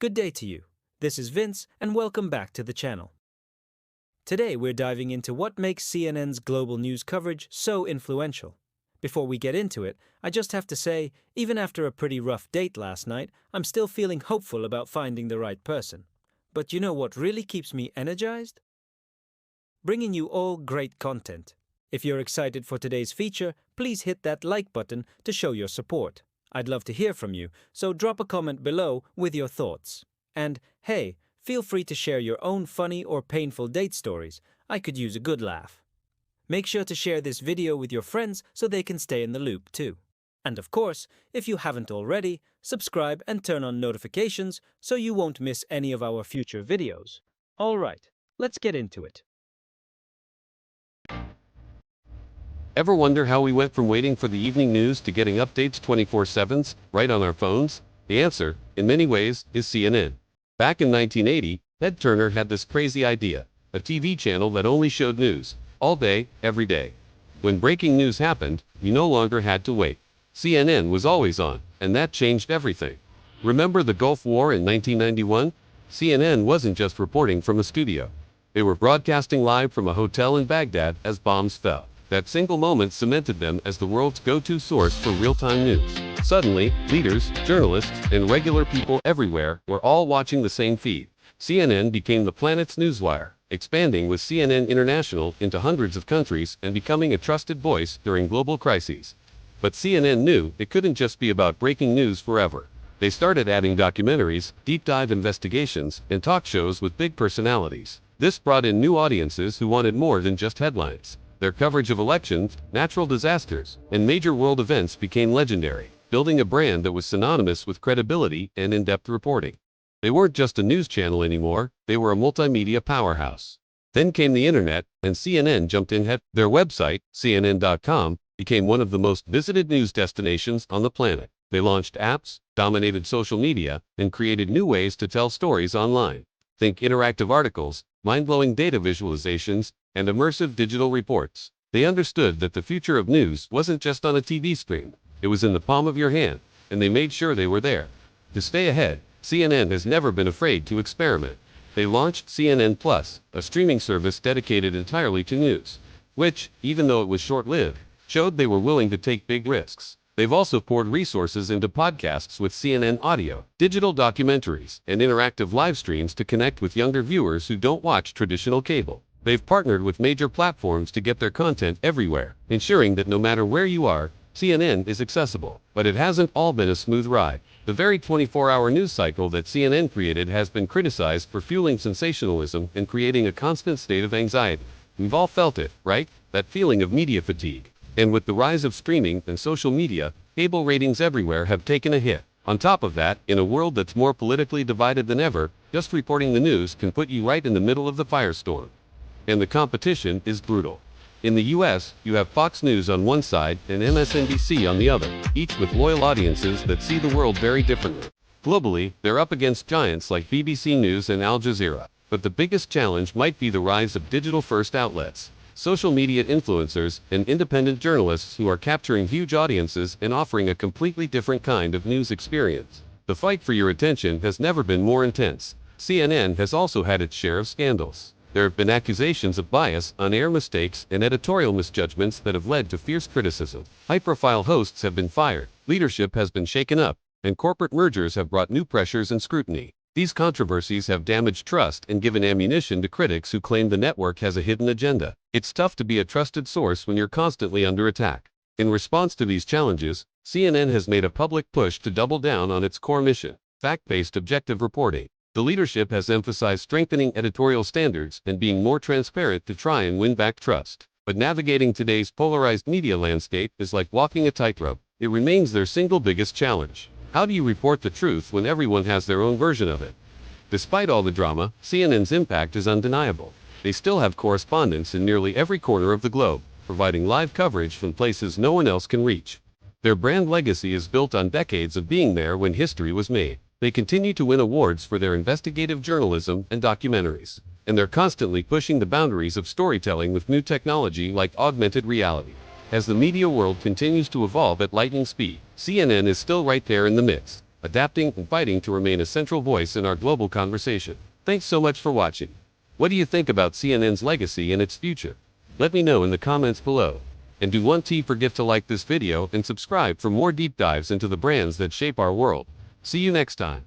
Good day to you. This is Vince, and welcome back to the channel. Today we're diving into what makes CNN's global news coverage so influential. Before we get into it, I just have to say, even after a pretty rough date last night, I'm still feeling hopeful about finding the right person. But you know what really keeps me energized? Bringing you all great content. If you're excited for today's feature, please hit that like button to show your support. I'd love to hear from you, so drop a comment below with your thoughts. And hey, feel free to share your own funny or painful date stories. I could use a good laugh. Make sure to share this video with your friends so they can stay in the loop too. And of course, if you haven't already, subscribe and turn on notifications so you won't miss any of our future videos. Alright, let's get into it. Ever wonder how we went from waiting for the evening news to getting updates 24/7 right on our phones? The answer, in many ways, is CNN. Back in 1980, Ted Turner had this crazy idea, a TV channel that only showed news, all day, every day. When breaking news happened, you no longer had to wait. CNN was always on, and that changed everything. Remember the Gulf War in 1991? CNN wasn't just reporting from a studio. They were broadcasting live from a hotel in Baghdad as bombs fell. That single moment cemented them as the world's go-to source for real-time news. Suddenly, leaders, journalists, and regular people everywhere were all watching the same feed. CNN became the planet's newswire, expanding with CNN International into hundreds of countries and becoming a trusted voice during global crises. But CNN knew it couldn't just be about breaking news forever. They started adding documentaries, deep-dive investigations, and talk shows with big personalities. This brought in new audiences who wanted more than just headlines. Their coverage of elections, natural disasters, and major world events became legendary, building a brand that was synonymous with credibility and in-depth reporting. They weren't just a news channel anymore, they were a multimedia powerhouse. Then came the internet, and CNN jumped in head. Their website, CNN.com, became one of the most visited news destinations on the planet. They launched apps, dominated social media, and created new ways to tell stories online. Think interactive articles, mind-blowing data visualizations, and immersive digital reports. They understood that the future of news wasn't just on a TV screen. It was in the palm of your hand, and they made sure they were there. To stay ahead, CNN has never been afraid to experiment. They launched CNN Plus, a streaming service dedicated entirely to news, which, even though it was short-lived, showed they were willing to take big risks. They've also poured resources into podcasts with CNN Audio, digital documentaries, and interactive live streams to connect with younger viewers who don't watch traditional cable. They've partnered with major platforms to get their content everywhere, ensuring that no matter where you are, CNN is accessible. But it hasn't all been a smooth ride. The very 24-hour news cycle that CNN created has been criticized for fueling sensationalism and creating a constant state of anxiety. We've all felt it, right? That feeling of media fatigue. And with the rise of streaming and social media, cable ratings everywhere have taken a hit. On top of that, in a world that's more politically divided than ever, just reporting the news can put you right in the middle of the firestorm. And the competition is brutal. In the US, you have Fox News on one side and MSNBC on the other, each with loyal audiences that see the world very differently. Globally, they're up against giants like BBC News and Al Jazeera. But the biggest challenge might be the rise of digital-first outlets, social media influencers, and independent journalists who are capturing huge audiences and offering a completely different kind of news experience. The fight for your attention has never been more intense. CNN has also had its share of scandals. There have been accusations of bias, on-air mistakes, and editorial misjudgments that have led to fierce criticism. High-profile hosts have been fired, leadership has been shaken up, and corporate mergers have brought new pressures and scrutiny. These controversies have damaged trust and given ammunition to critics who claim the network has a hidden agenda. It's tough to be a trusted source when you're constantly under attack. In response to these challenges, CNN has made a public push to double down on its core mission, fact-based objective reporting. The leadership has emphasized strengthening editorial standards and being more transparent to try and win back trust. But navigating today's polarized media landscape is like walking a tightrope. It remains their single biggest challenge. How do you report the truth when everyone has their own version of it? Despite all the drama, CNN's impact is undeniable. They still have correspondents in nearly every corner of the globe, providing live coverage from places no one else can reach. Their brand legacy is built on decades of being there when history was made. They continue to win awards for their investigative journalism and documentaries, and they're constantly pushing the boundaries of storytelling with new technology like augmented reality. As the media world continues to evolve at lightning speed, CNN is still right there in the midst. adapting and fighting to remain a central voice in our global conversation. Thanks so much for watching. What do you think about CNN's legacy and its future? Let me know in the comments below. And do one forget to like this video and subscribe for more deep dives into the brands that shape our world. See you next time.